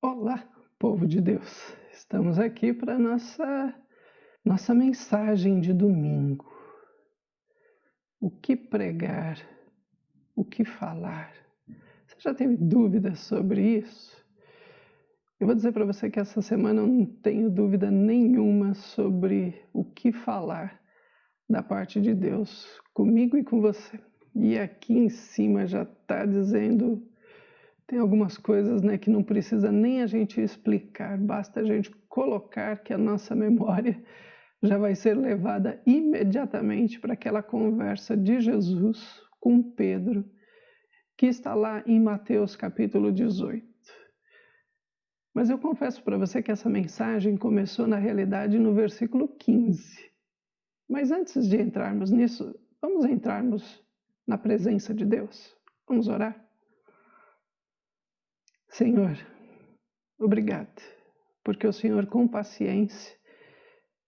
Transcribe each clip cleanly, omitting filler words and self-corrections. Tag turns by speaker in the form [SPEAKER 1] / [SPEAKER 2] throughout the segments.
[SPEAKER 1] Olá, povo de Deus. Estamos aqui para nossa mensagem de domingo. O que pregar? O que falar? Você já teve dúvidas sobre isso? Eu vou dizer para você que essa semana eu não tenho dúvida nenhuma sobre o que falar da parte de Deus comigo e com você. E aqui em cima já está dizendo... Tem algumas coisas, que não precisa nem a gente explicar, basta a gente colocar que a nossa memória já vai ser levada imediatamente para aquela conversa de Jesus com Pedro, que está lá em Mateus capítulo 18. Mas eu confesso para você que essa mensagem começou na realidade no versículo 15. Mas antes de entrarmos nisso, vamos entrarmos na presença de Deus. Vamos orar? Senhor, obrigado, porque o Senhor, com paciência,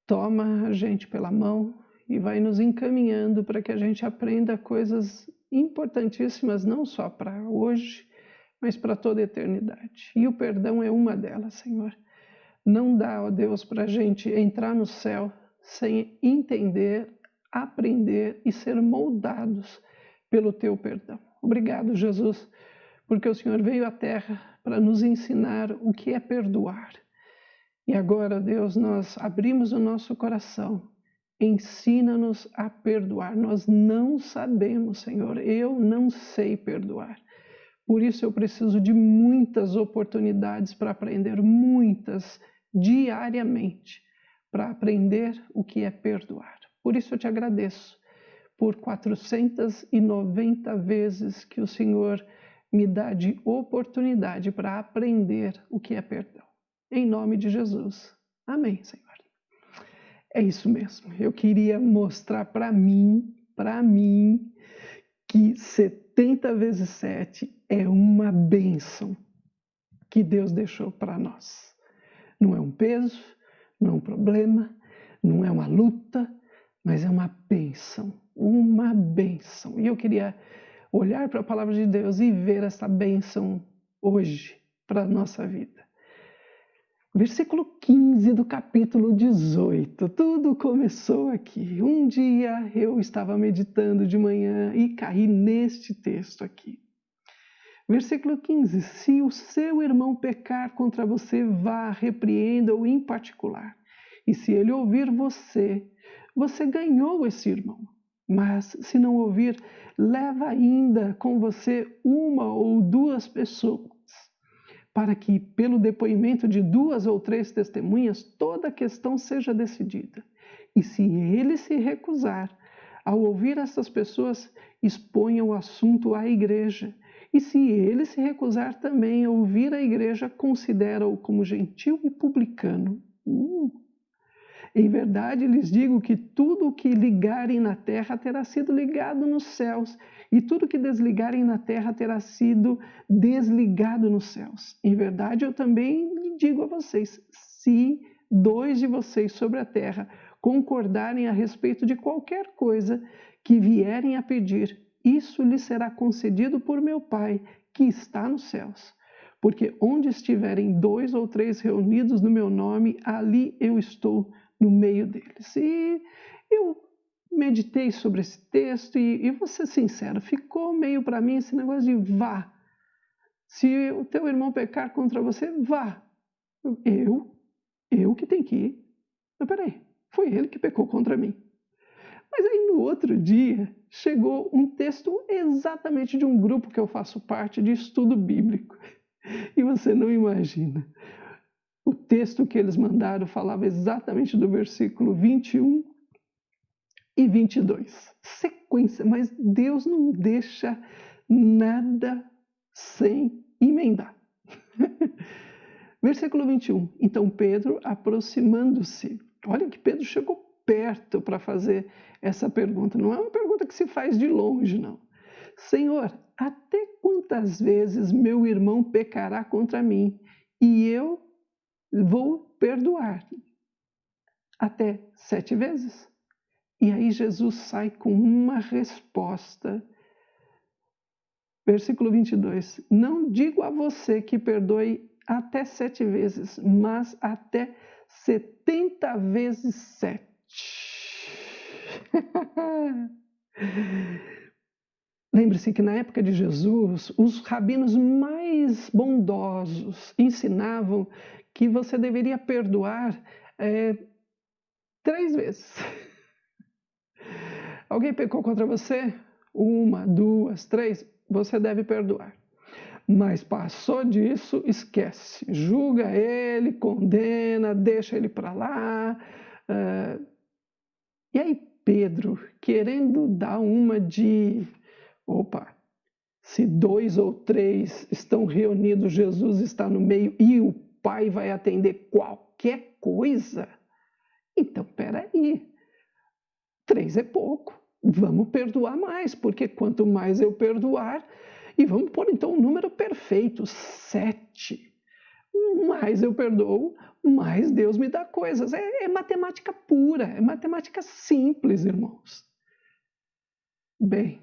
[SPEAKER 1] toma a gente pela mão e vai nos encaminhando para que a gente aprenda coisas importantíssimas, não só para hoje, mas para toda a eternidade. E o perdão é uma delas, Senhor. Não dá, ó Deus, para a gente entrar no céu sem entender, aprender e ser moldados pelo Teu perdão. Obrigado, Jesus, porque o Senhor veio à Terra para nos ensinar o que é perdoar. E agora, Deus, nós abrimos o nosso coração. Ensina-nos a perdoar. Nós não sabemos, Senhor. Eu não sei perdoar. Por isso eu preciso de muitas oportunidades para aprender, muitas, diariamente, para aprender o que é perdoar. Por isso eu te agradeço por 490 vezes que o Senhor me dá de oportunidade para aprender o que é perdão. Em nome de Jesus. Amém, Senhor. É isso mesmo. Eu queria mostrar para mim, que 70 vezes 7 é uma bênção que Deus deixou para nós. Não é um peso, não é um problema, não é uma luta, mas é uma bênção. Uma bênção. E eu queria olhar para a palavra de Deus e ver essa bênção hoje para a nossa vida. Versículo 15 do capítulo 18. Tudo começou aqui. Um dia eu estava meditando de manhã e caí neste texto aqui. Versículo 15. Se o seu irmão pecar contra você, vá, repreenda-o em particular. E se ele ouvir você, você ganhou esse irmão. Mas se não ouvir, leva ainda com você uma ou duas pessoas, para que, pelo depoimento de 2 ou 3 testemunhas, toda a questão seja decidida. E se ele se recusar, ao ouvir essas pessoas, exponha o assunto à igreja. E se ele se recusar também a ouvir a igreja, considera-o como gentil e publicano. Em verdade, lhes digo que tudo o que ligarem na terra terá sido ligado nos céus, e tudo o que desligarem na terra terá sido desligado nos céus. Em verdade, eu também digo a vocês, se 2 de vocês sobre a terra concordarem a respeito de qualquer coisa que vierem a pedir, isso lhes será concedido por meu Pai, que está nos céus. Porque onde estiverem 2 ou 3 reunidos no meu nome, ali eu estou no meio deles. E eu meditei sobre esse texto e vou ser sincero, ficou meio para mim esse negócio de vá. Se o teu irmão pecar contra você, vá. Eu que tenho que ir. Mas peraí, foi ele que pecou contra mim. Mas aí no outro dia chegou um texto exatamente de um grupo que eu faço parte de estudo bíblico. E você não imagina. O texto que eles mandaram falava exatamente do versículo 21 e 22. Sequência, mas Deus não deixa nada sem emendar. Versículo 21. Então Pedro, aproximando-se, olha que Pedro chegou perto para fazer essa pergunta. Não é uma pergunta que se faz de longe, não. Senhor, até quantas vezes meu irmão pecará contra mim e eu vou perdoar? Até 7 vezes? E aí Jesus sai com uma resposta. Versículo 22. Não digo a você que perdoe até 7 vezes, mas até 70 vezes 7. Lembre-se que na época de Jesus, os rabinos mais bondosos ensinavam que você deveria perdoar 3 vezes. Alguém pecou contra você? 1, 2, 3, você deve perdoar. Mas passou disso, esquece. Julga ele, condena, deixa ele para lá. E aí Pedro, querendo dar uma de... Opa, se 2 ou 3 estão reunidos, Jesus está no meio e o Pai vai atender qualquer coisa. Então, peraí, 3 é pouco. Vamos perdoar mais, porque quanto mais eu perdoar, e vamos pôr então um número perfeito, 7. Mais eu perdoo, mais Deus me dá coisas. É matemática pura, é matemática simples, irmãos. Bem,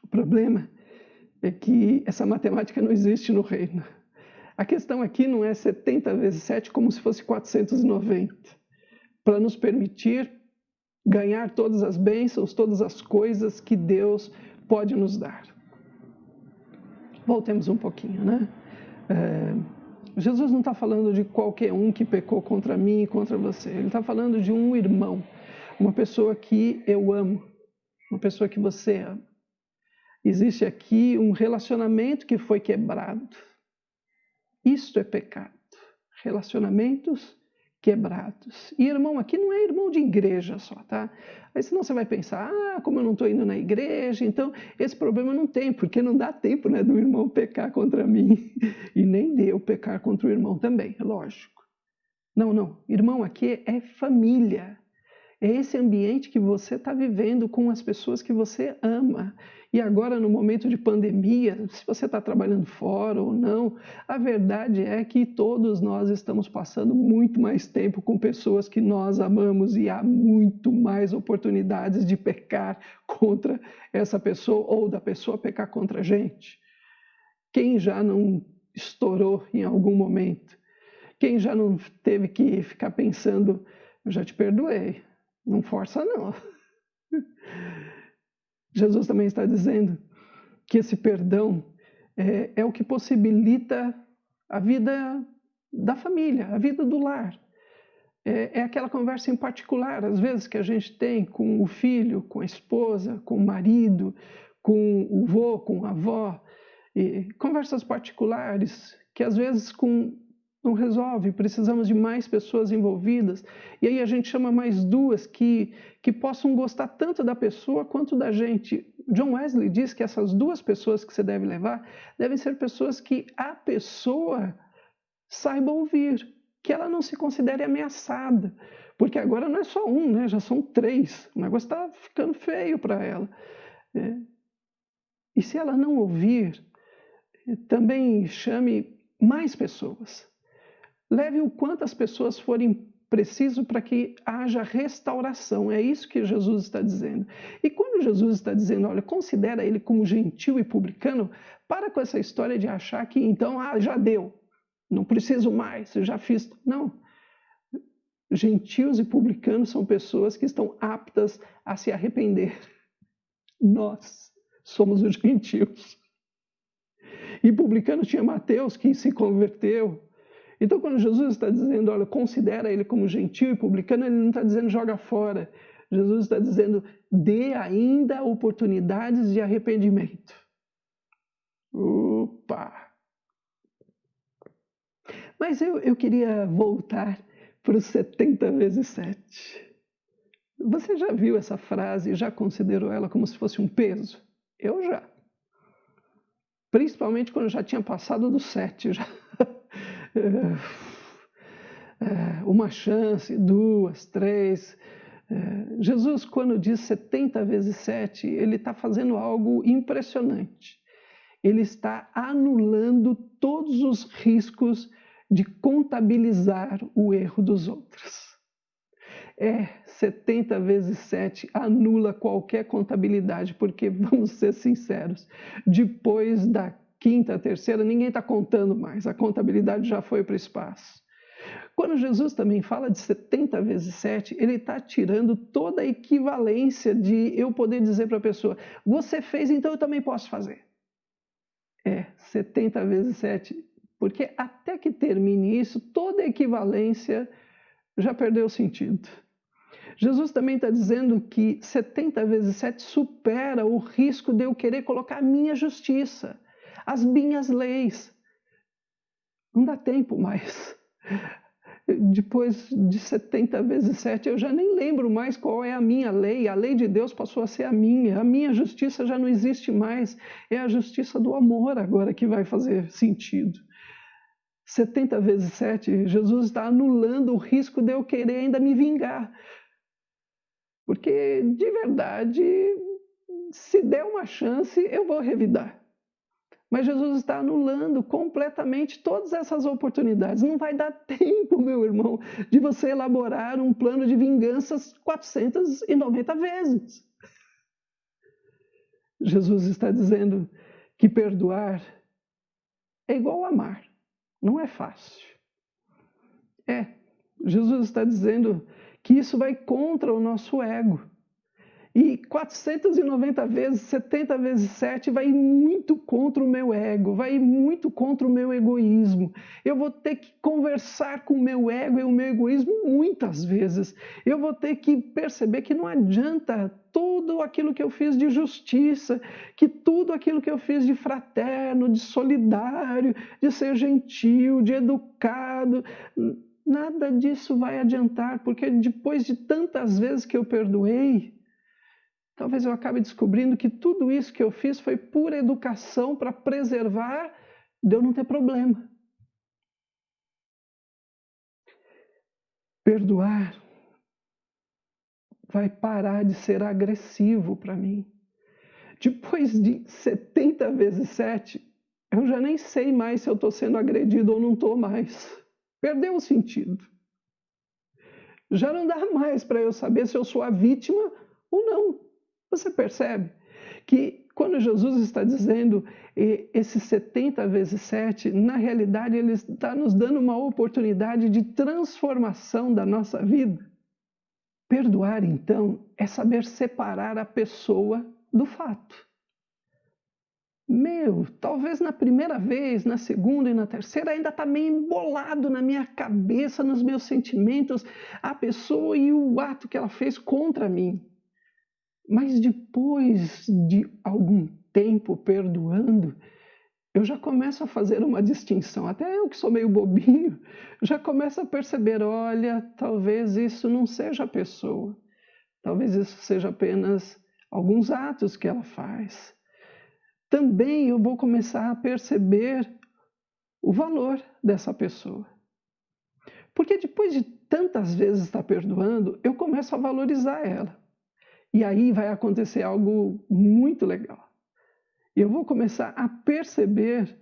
[SPEAKER 1] o problema é que essa matemática não existe no reino. A questão aqui não é 70 vezes 7 como se fosse 490, para nos permitir ganhar todas as bênçãos, todas as coisas que Deus pode nos dar. Voltemos um pouquinho, né? Jesus não está falando de qualquer um que pecou contra mim e contra você. Ele está falando de um irmão, uma pessoa que eu amo, uma pessoa que você ama. Existe aqui um relacionamento que foi quebrado. Isto é pecado. Relacionamentos quebrados. E irmão aqui não é irmão de igreja só, tá? Aí senão você vai pensar, como eu não estou indo na igreja, então esse problema não tem, porque não dá tempo, né, do irmão pecar contra mim e nem de eu pecar contra o irmão também, é lógico. Não, irmão aqui é família. É esse ambiente que você está vivendo com as pessoas que você ama. E agora, no momento de pandemia, se você está trabalhando fora ou não, a verdade é que todos nós estamos passando muito mais tempo com pessoas que nós amamos e há muito mais oportunidades de pecar contra essa pessoa ou da pessoa pecar contra a gente. Quem já não estourou em algum momento? Quem já não teve que ficar pensando, eu já te perdoei? Não força, não. Jesus também está dizendo que esse perdão é o que possibilita a vida da família, a vida do lar. É aquela conversa em particular, às vezes, que a gente tem com o filho, com a esposa, com o marido, com o vô, com a avó. E conversas particulares que, às vezes, não resolve, precisamos de mais pessoas envolvidas, e aí a gente chama mais 2 que possam gostar tanto da pessoa quanto da gente. John Wesley diz que essas 2 pessoas que você deve levar devem ser pessoas que a pessoa saiba ouvir, que ela não se considere ameaçada, porque agora não é só um, né? Já são 3, o negócio está ficando feio para ela. E se ela não ouvir, também chame mais pessoas. Leve o quanto as pessoas forem preciso para que haja restauração. É isso que Jesus está dizendo. E quando Jesus está dizendo, olha, considera ele como gentil e publicano, para com essa história de achar que então, já deu, não preciso mais, eu já fiz. Não. Gentios e publicanos são pessoas que estão aptas a se arrepender. Nós somos os gentios. E publicano tinha Mateus que se converteu. Então, quando Jesus está dizendo, olha, considera ele como gentil e publicano, ele não está dizendo joga fora. Jesus está dizendo, dê ainda oportunidades de arrependimento. Opa! Mas eu queria voltar para os 70 vezes 7. Você já viu essa frase e já considerou ela como se fosse um peso? Eu já. Principalmente quando eu já tinha passado do 7. Já. Uma chance, 2, 3. Jesus, quando diz 70 vezes 7, ele está fazendo algo impressionante. Ele está anulando todos os riscos de contabilizar o erro dos outros. 70 vezes 7 anula qualquer contabilidade, porque, vamos ser sinceros, depois da quinta, a terceira, ninguém está contando mais, a contabilidade já foi para o espaço. Quando Jesus também fala de 70 vezes 7, ele está tirando toda a equivalência de eu poder dizer para a pessoa, você fez, então eu também posso fazer. 70 vezes 7, porque até que termine isso, toda a equivalência já perdeu o sentido. Jesus também está dizendo que 70 vezes 7 supera o risco de eu querer colocar a minha justiça, as minhas leis. Não dá tempo mais. Depois de 70 vezes 7, eu já nem lembro mais qual é a minha lei. A lei de Deus passou a ser a minha justiça já não existe mais. É a justiça do amor agora que vai fazer sentido. 70 vezes 7, Jesus está anulando o risco de eu querer ainda me vingar. Porque, de verdade, se der uma chance, eu vou revidar. Mas Jesus está anulando completamente todas essas oportunidades. Não vai dar tempo, meu irmão, de você elaborar um plano de vinganças 490 vezes. Jesus está dizendo que perdoar é igual a amar. Não é fácil. Jesus está dizendo que isso vai contra o nosso ego. E 490 vezes, 70 vezes 7 vai muito contra o meu ego, vai muito contra o meu egoísmo. Eu vou ter que conversar com o meu ego e o meu egoísmo muitas vezes. Eu vou ter que perceber que não adianta tudo aquilo que eu fiz de justiça, que tudo aquilo que eu fiz de fraterno, de solidário, de ser gentil, de educado, nada disso vai adiantar, porque depois de tantas vezes que eu perdoei, talvez eu acabe descobrindo que tudo isso que eu fiz foi pura educação para preservar de eu não ter problema. Perdoar vai parar de ser agressivo para mim. Depois de 70 vezes 7, eu já nem sei mais se eu estou sendo agredido ou não estou mais. Perdeu o sentido. Já não dá mais para eu saber se eu sou a vítima ou não. Você percebe que quando Jesus está dizendo esses 70 vezes 7, na realidade ele está nos dando uma oportunidade de transformação da nossa vida? Perdoar, então, é saber separar a pessoa do fato. Talvez na primeira vez, na segunda e na terceira ainda está meio embolado na minha cabeça, nos meus sentimentos, a pessoa e o ato que ela fez contra mim. Mas depois de algum tempo perdoando, eu já começo a fazer uma distinção. Até eu que sou meio bobinho, já começo a perceber, olha, talvez isso não seja a pessoa. Talvez isso seja apenas alguns atos que ela faz. Também eu vou começar a perceber o valor dessa pessoa. Porque depois de tantas vezes estar perdoando, eu começo a valorizar ela. E aí vai acontecer algo muito legal. Eu vou começar a perceber,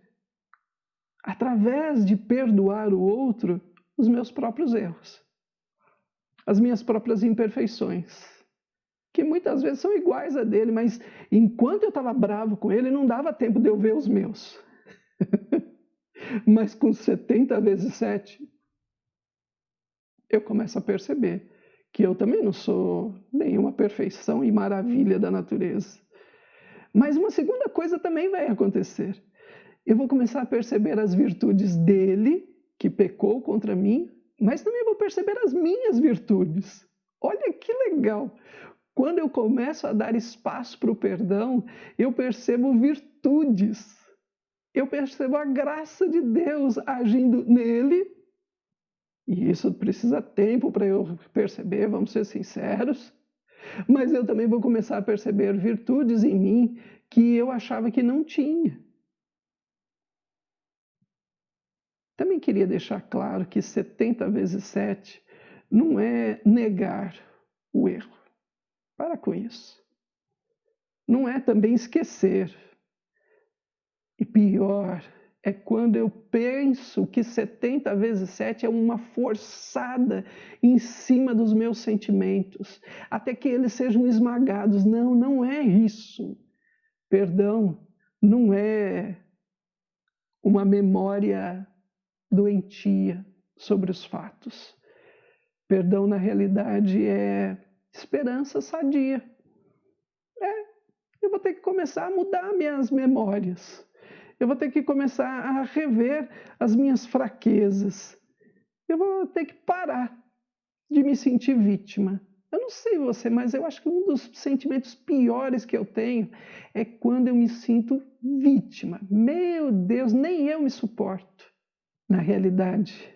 [SPEAKER 1] através de perdoar o outro, os meus próprios erros, as minhas próprias imperfeições, que muitas vezes são iguais a dele, mas enquanto eu estava bravo com ele, não dava tempo de eu ver os meus. Mas com 70 vezes 7, eu começo a perceber que eu também não sou nenhuma perfeição e maravilha da natureza. Mas uma segunda coisa também vai acontecer. Eu vou começar a perceber as virtudes dele, que pecou contra mim, mas também vou perceber as minhas virtudes. Olha que legal! Quando eu começo a dar espaço para o perdão, eu percebo virtudes. Eu percebo a graça de Deus agindo nele. E isso precisa tempo para eu perceber, vamos ser sinceros. Mas eu também vou começar a perceber virtudes em mim que eu achava que não tinha. Também queria deixar claro que 70 vezes 7 não é negar o erro. Para com isso. Não é também esquecer. E pior é quando eu penso que 70 vezes 7 é uma forçada em cima dos meus sentimentos, até que eles sejam esmagados. Não, não é isso. Perdão não é uma memória doentia sobre os fatos. Perdão, na realidade, é esperança sadia. Eu vou ter que começar a mudar minhas memórias. Eu vou ter que começar a rever as minhas fraquezas. Eu vou ter que parar de me sentir vítima. Eu não sei você, mas eu acho que um dos sentimentos piores que eu tenho é quando eu me sinto vítima. Meu Deus, nem eu me suporto. Na realidade,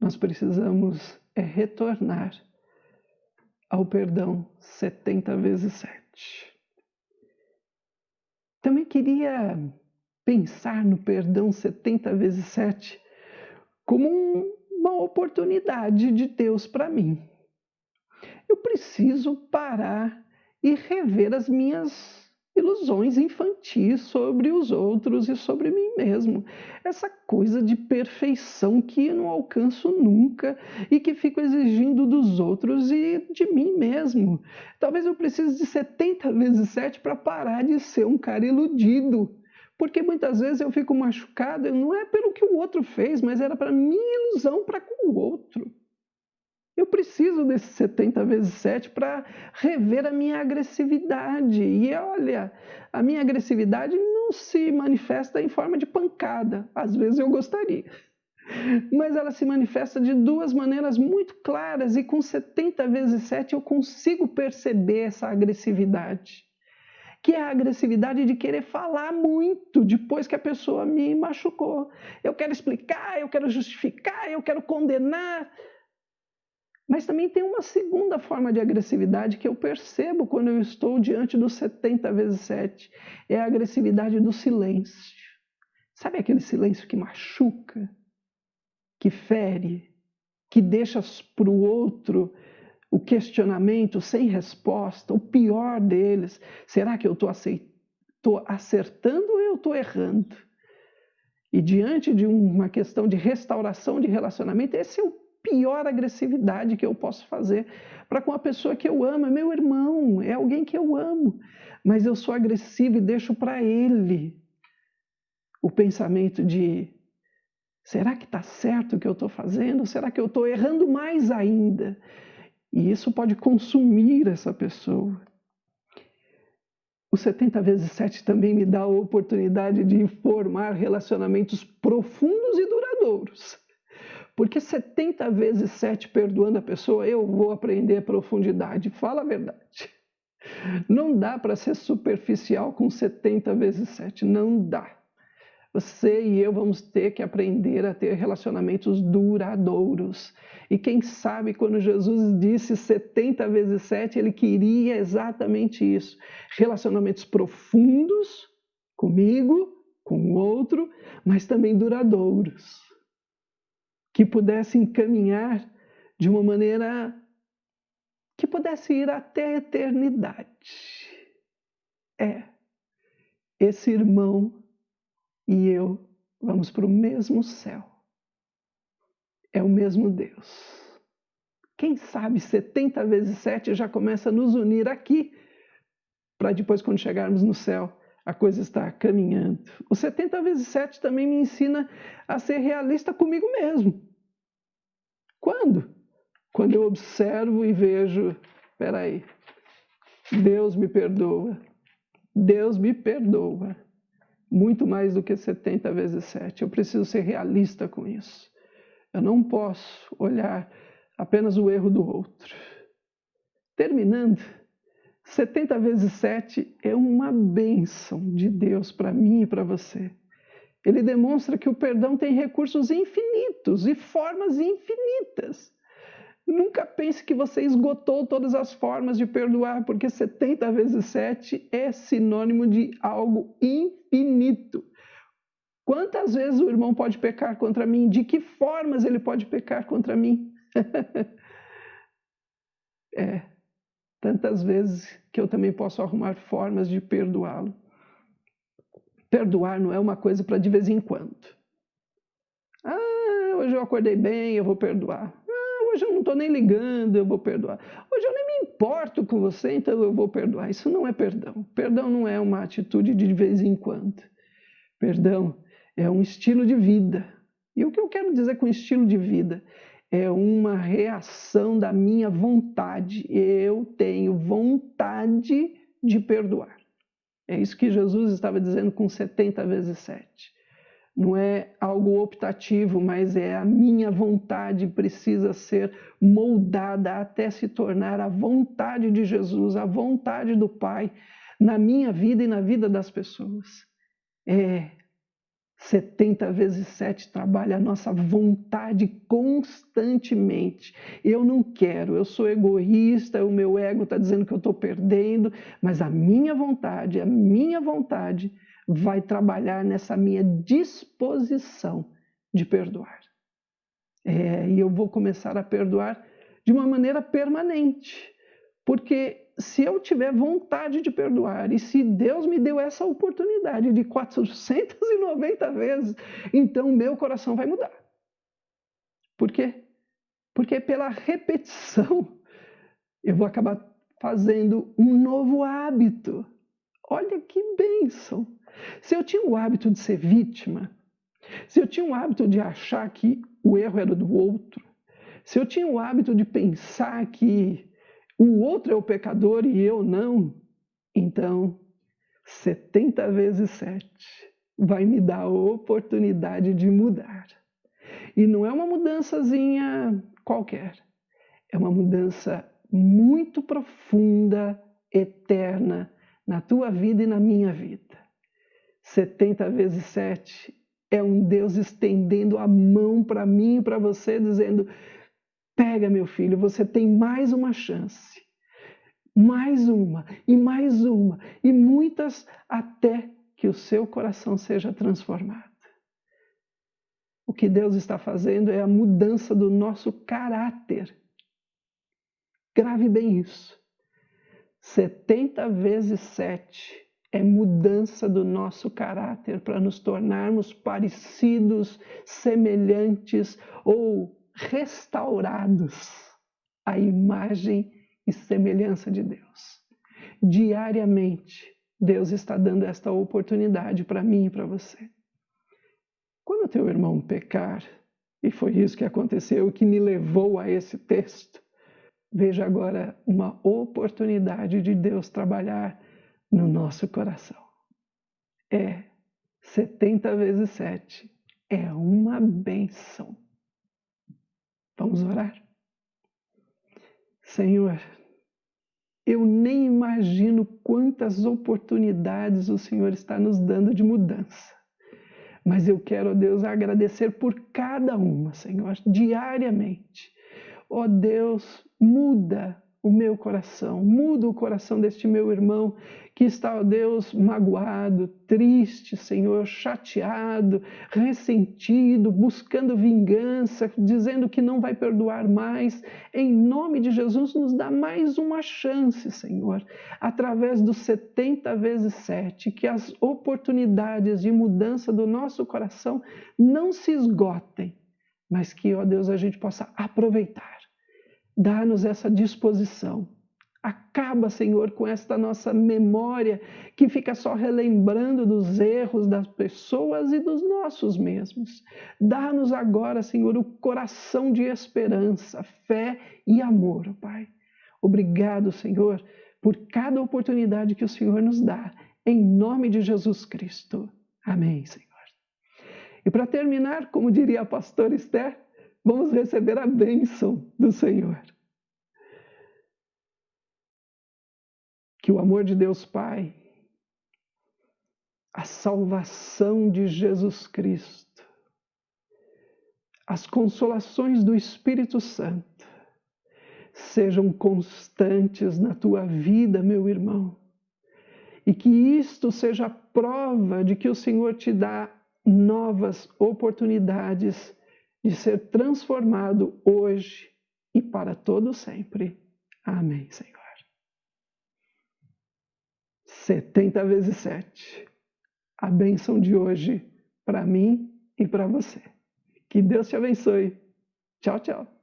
[SPEAKER 1] nós precisamos retornar ao perdão 70 vezes 7. Também queria pensar no perdão 70 vezes 7 como uma oportunidade de Deus para mim. Eu preciso parar e rever as minhas ilusões infantis sobre os outros e sobre mim mesmo. Essa coisa de perfeição que eu não alcanço nunca e que fico exigindo dos outros e de mim mesmo. Talvez eu precise de 70 vezes 7 para parar de ser um cara iludido. Porque muitas vezes eu fico machucado, não é pelo que o outro fez, mas era para minha ilusão para com o outro. Eu preciso desses 70 vezes 7 para rever a minha agressividade. E olha, a minha agressividade não se manifesta em forma de pancada. Às vezes eu gostaria. Mas ela se manifesta de duas maneiras muito claras e com 70 vezes 7 eu consigo perceber essa agressividade. Que é a agressividade de querer falar muito depois que a pessoa me machucou. Eu quero explicar, eu quero justificar, eu quero condenar. Mas também tem uma segunda forma de agressividade que eu percebo quando eu estou diante dos 70 vezes 7. É a agressividade do silêncio. Sabe aquele silêncio que machuca, que fere, que deixa para o outro o questionamento sem resposta, o pior deles? Será que eu estou acertando ou eu estou errando? E diante de uma questão de restauração de relacionamento, esse é o pior agressividade que eu posso fazer para com a pessoa que eu amo, é meu irmão, é alguém que eu amo, mas eu sou agressivo e deixo para ele o pensamento de: será que está certo o que eu estou fazendo? Será que eu estou errando mais ainda? E isso pode consumir essa pessoa. O 70 vezes 7 também me dá a oportunidade de formar relacionamentos profundos e duradouros. Porque 70 vezes 7 perdoando a pessoa, eu vou aprender a profundidade. Fala a verdade. Não dá para ser superficial com 70 vezes 7. Não dá. Você e eu vamos ter que aprender a ter relacionamentos duradouros. E quem sabe quando Jesus disse 70 vezes 7, ele queria exatamente isso. Relacionamentos profundos comigo, com o outro, mas também duradouros. Que pudesse encaminhar de uma maneira que pudesse ir até a eternidade. Esse irmão e eu vamos para o mesmo céu. É o mesmo Deus. Quem sabe 70 vezes 7 já começa a nos unir aqui, para depois, quando chegarmos no céu, a coisa está caminhando. O 70 vezes 7 também me ensina a ser realista comigo mesmo. Quando? Quando eu observo e vejo, peraí, Deus me perdoa. Deus me perdoa. Muito mais do que 70 vezes 7. Eu preciso ser realista com isso. Eu não posso olhar apenas o erro do outro. Terminando, 70 vezes 7 é uma bênção de Deus para mim e para você. Ele demonstra que o perdão tem recursos infinitos e formas infinitas. Nunca pense que você esgotou todas as formas de perdoar, porque 70 vezes 7 é sinônimo de algo infinito. Quantas vezes o irmão pode pecar contra mim? De que formas ele pode pecar contra mim? Tantas vezes que eu também posso arrumar formas de perdoá-lo. Perdoar não é uma coisa para de vez em quando. Hoje eu acordei bem, eu vou perdoar. Hoje eu não estou nem ligando, eu vou perdoar. Hoje eu nem me importo com você, então eu vou perdoar. Isso não é perdão. Perdão não é uma atitude de vez em quando. Perdão é um estilo de vida. E o que eu quero dizer com estilo de vida? É uma reação da minha vontade. Eu tenho vontade de perdoar. É isso que Jesus estava dizendo com 70 vezes 7. Não é algo optativo, mas é a minha vontade precisa ser moldada até se tornar a vontade de Jesus, a vontade do Pai na minha vida e na vida das pessoas. 70 vezes 7 trabalha a nossa vontade constantemente. Eu não quero, eu sou egoísta, o meu ego está dizendo que eu estou perdendo, mas a minha vontade vai trabalhar nessa minha disposição de perdoar. E eu vou começar a perdoar de uma maneira permanente, porque se eu tiver vontade de perdoar, e se Deus me deu essa oportunidade de 490 vezes, então meu coração vai mudar. Por quê? Porque pela repetição eu vou acabar fazendo um novo hábito. Olha que bênção! Se eu tinha o hábito de ser vítima, se eu tinha o hábito de achar que o erro era do outro, se eu tinha o hábito de pensar que o outro é o pecador e eu não, então 70 vezes 7 vai me dar a oportunidade de mudar. E não é uma mudançazinha qualquer, é uma mudança muito profunda, eterna, na tua vida e na minha vida. 70 vezes 7 é um Deus estendendo a mão para mim e para você, dizendo: pega, meu filho, você tem mais uma chance. Mais uma, e muitas até que o seu coração seja transformado. O que Deus está fazendo é a mudança do nosso caráter. Grave bem isso. 70 vezes 7 é mudança do nosso caráter para nos tornarmos parecidos, semelhantes ou restaurados à imagem e semelhança de Deus. Diariamente, Deus está dando esta oportunidade para mim e para você. Quando o teu irmão pecar, e foi isso que aconteceu, que me levou a esse texto, veja agora uma oportunidade de Deus trabalhar no nosso coração. 70 vezes 7 é uma bênção. Vamos orar? Senhor, eu nem imagino quantas oportunidades o Senhor está nos dando de mudança. Mas eu quero, ó Deus, agradecer por cada uma, Senhor, diariamente. Ó Deus, muda o meu coração, muda o coração deste meu irmão que está, ó Deus, magoado, triste, Senhor, chateado, ressentido, buscando vingança, dizendo que não vai perdoar mais. Em nome de Jesus, nos dá mais uma chance, Senhor, através dos 70 vezes 7, que as oportunidades de mudança do nosso coração não se esgotem, mas que, ó Deus, a gente possa aproveitar. Dá-nos essa disposição. Acaba, Senhor, com esta nossa memória que fica só relembrando dos erros das pessoas e dos nossos mesmos. Dá-nos agora, Senhor, o coração de esperança, fé e amor, Pai. Obrigado, Senhor, por cada oportunidade que o Senhor nos dá, em nome de Jesus Cristo. Amém, Senhor. E para terminar, como diria a pastora Esther, vamos receber a bênção do Senhor. Que o amor de Deus Pai, a salvação de Jesus Cristo, as consolações do Espírito Santo sejam constantes na tua vida, meu irmão, e que isto seja prova de que o Senhor te dá novas oportunidades de ser transformado hoje e para todo sempre. Amém, Senhor. 70 vezes 7. A bênção de hoje para mim e para você. Que Deus te abençoe. Tchau, tchau.